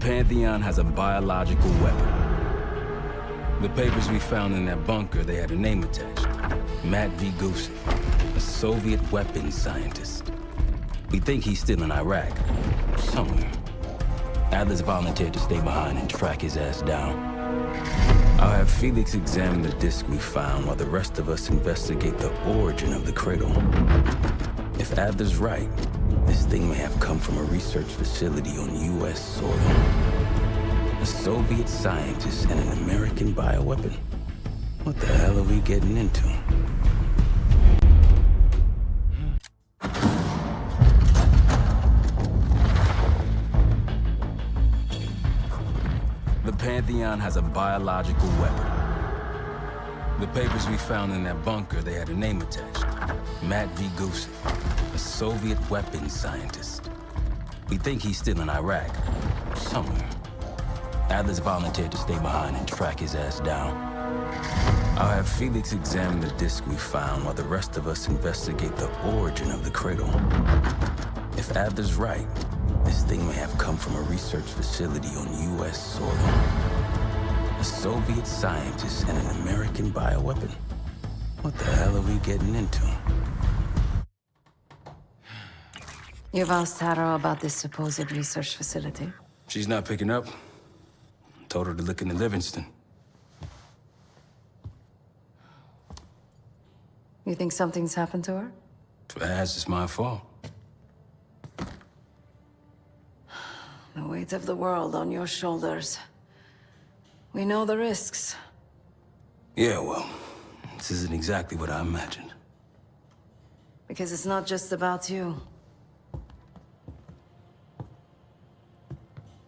Pantheon has a biological weapon. The papers we found in that bunker, they had a name attached. Matt V. Gusev, a Soviet weapons scientist. We think he's still in Iraq, somewhere. Adler's volunteered to stay behind and track his ass down. I'll have Felix examine the disc we found while the rest of us investigate the origin of the cradle. If Adler's right, this thing may have come from a research facility on U.S. soil. A Soviet scientist and an American bioweapon. What the hell are we getting into? The Pantheon has a biological weapon. The papers we found in that bunker, they had a name attached. Matt V. Gusev, a Soviet weapons scientist. We think he's still in Iraq, somewhere. Adler's volunteered to stay behind and track his ass down. I'll have Felix examine the disc we found while the rest of us investigate the origin of the cradle. If Adler's right, this thing may have come from a research facility on U.S. soil. A Soviet scientist and an American bioweapon. What the hell are we getting into? You've asked Tara about this supposed research facility? She's not picking up. Told her to look into Livingston. You think something's happened to her? If it has, it's my fault. The weight of the world on your shoulders. We know the risks. Yeah, well, this isn't exactly what I imagined. Because it's not just about you.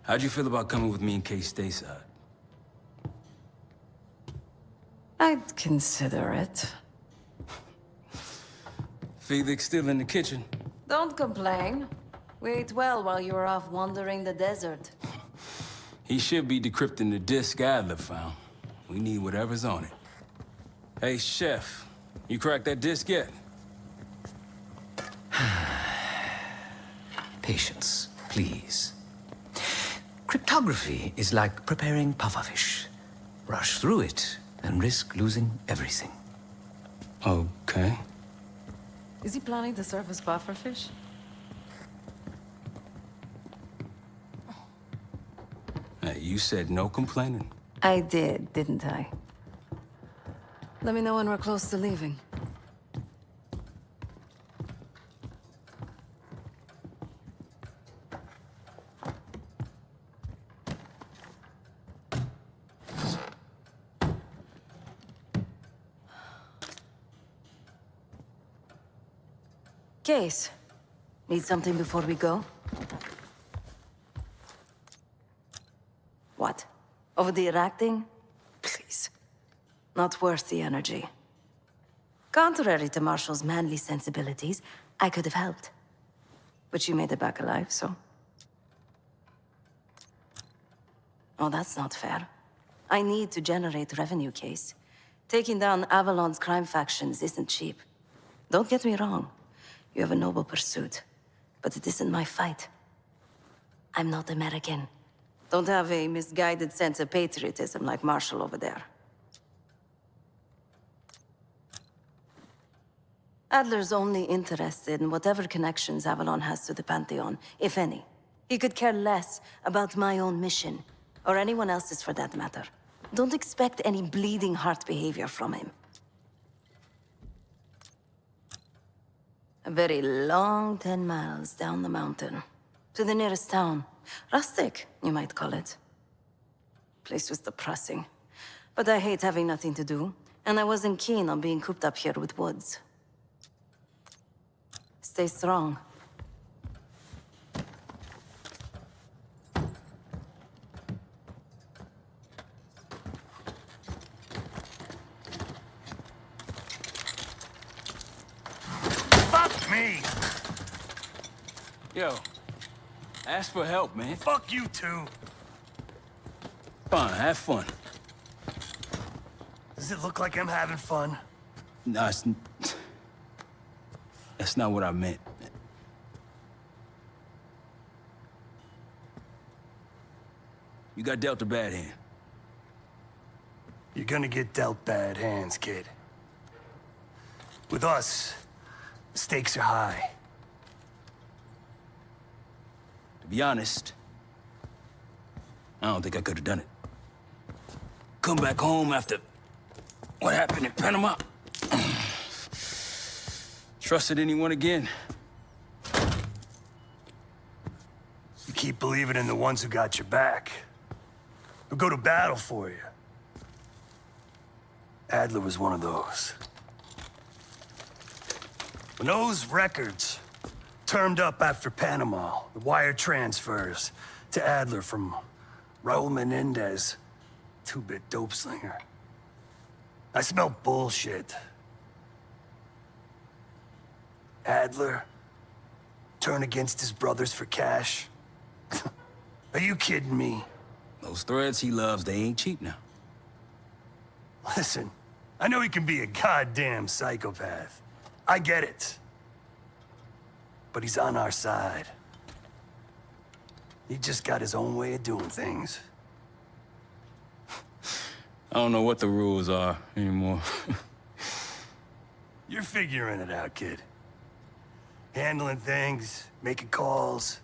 How'd you feel about coming with me in case stateside? I'd consider it. Felix still in the kitchen? Don't complain. We ate well while you were off wandering the desert. He should be decrypting the disc Adler found. We need whatever's on it. Hey, Chef, you cracked that disc yet? Patience, please. Cryptography is like preparing pufferfish. Rush through it and risk losing everything. Okay. Is he planning to serve us pufferfish? Hey, you said no complaining. I did, didn't I? Let me know when we're close to leaving. Case. Need something before we go? What? Over the Iraq thing? Please. Not worth the energy. Contrary to Marshall's manly sensibilities, I could have helped. But you made it back alive, so... Oh, that's not fair. I need to generate revenue, Case. Taking down Avalon's crime factions isn't cheap. Don't get me wrong. You have a noble pursuit, but it isn't my fight. I'm not American. Don't have a misguided sense of patriotism like Marshall over there. Adler's only interested in whatever connections Avalon has to the Pantheon, if any. He could care less about my own mission, or anyone else's for that matter. Don't expect any bleeding heart behavior from him. A very long 10 miles down the mountain. To the nearest town. Rustic, you might call it. Place was depressing. But I hate having nothing to do, and I wasn't keen on being cooped up here with Woods. Stay strong. Fuck me! Yo, ask for help, man. Fuck you too. Fine, have fun. Does it look like I'm having fun? No, that's not what I meant. You got dealt a bad hand. You're gonna get dealt bad hands, kid. With us, the stakes are high. To be honest, I don't think I could have done it. Come back home after what happened in Panama. Trusted anyone again? You keep believing in the ones who got your back. Who go to battle for you. Adler was one of those. When those records turned up after Panama, the wire transfers to Adler from Raul Menendez, two-bit dope slinger, I smelled bullshit. Adler turn against his brothers for cash? Are you kidding me? Those threads he loves, they ain't cheap now. Listen, I know he can be a goddamn psychopath. I get it. But he's on our side. He just got his own way of doing things. I don't know what the rules are anymore. You're figuring it out, kid. Handling things, making calls.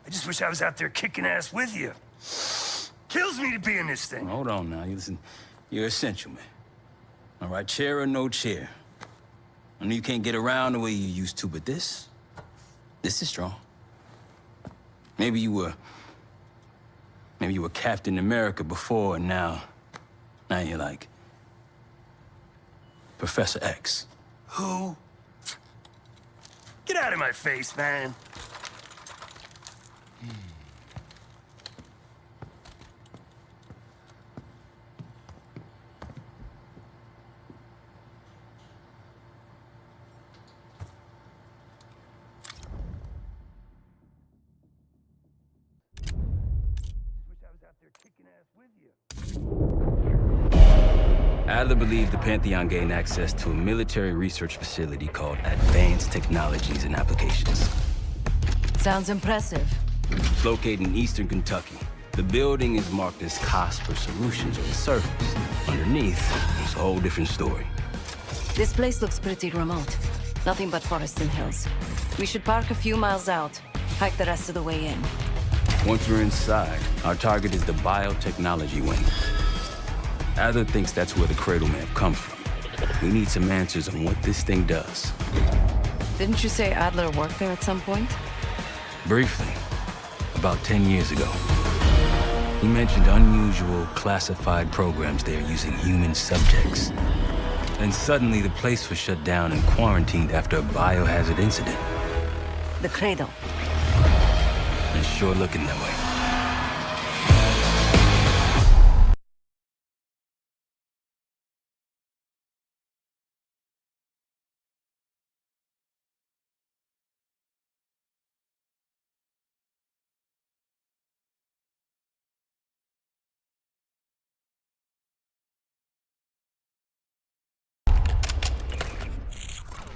I just wish I was out there kicking ass with you. Kills me to be in this thing. Hold on now, listen. You're essential, man. All right, chair or no chair. I know you can't get around the way you used to, but this is strong. Maybe you were Captain America before, and now you're like Professor X. Who? Get out of my face, man. Adler believed the Pantheon gained access to a military research facility called Advanced Technologies and Applications. Sounds impressive. It's located in eastern Kentucky. The building is marked as Cosper Solutions on the surface. Underneath, it's a whole different story. This place looks pretty remote. Nothing but forest and hills. We should park a few miles out, hike the rest of the way in. Once we're inside, our target is the biotechnology wing. Adler thinks that's where the Cradle may have come from. We need some answers on what this thing does. Didn't you say Adler worked there at some point? Briefly, about 10 years ago. He mentioned unusual, classified programs there using human subjects. Then suddenly the place was shut down and quarantined after a biohazard incident. The Cradle. It's sure looking that way.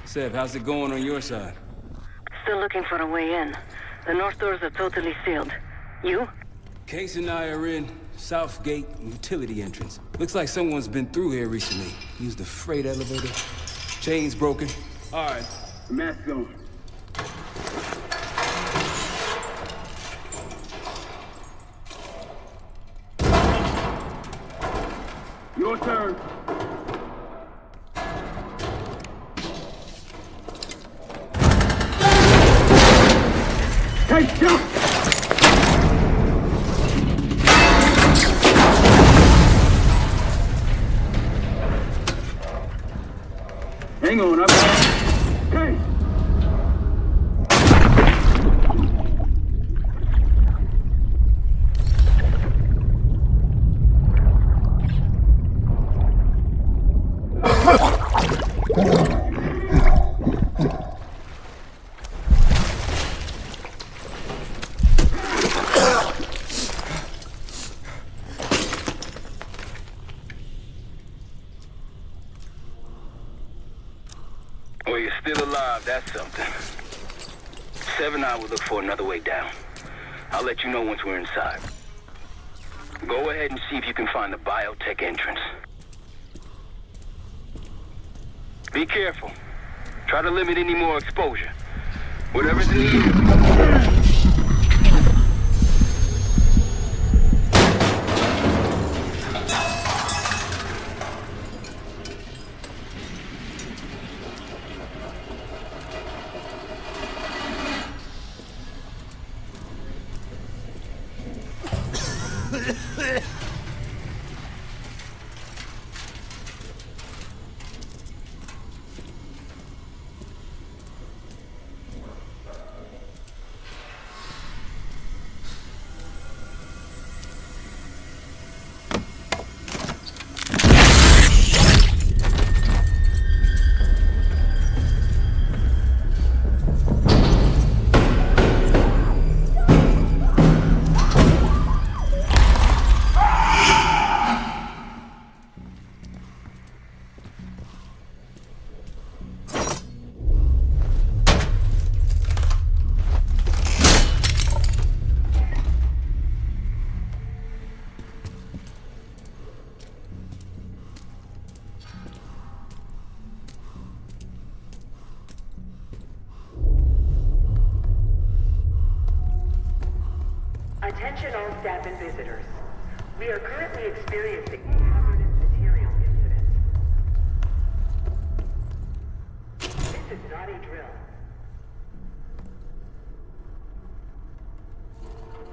Seb, how's it going on your side? Still looking for a way in. The north doors are totally sealed. You? Case and I are in Southgate utility entrance. Looks like someone's been through here recently. Used the freight elevator. Chain's broken. All right, mask on. Your turn. Take shot! Hang on, hey! Well, you're still alive, that's something. 7 I will look for another way down. I'll let you know once we're inside. Go ahead and see if you can find the biotech entrance. Be careful. Try to limit any more exposure. Whatever's needed. Attention all staff and visitors. We are currently experiencing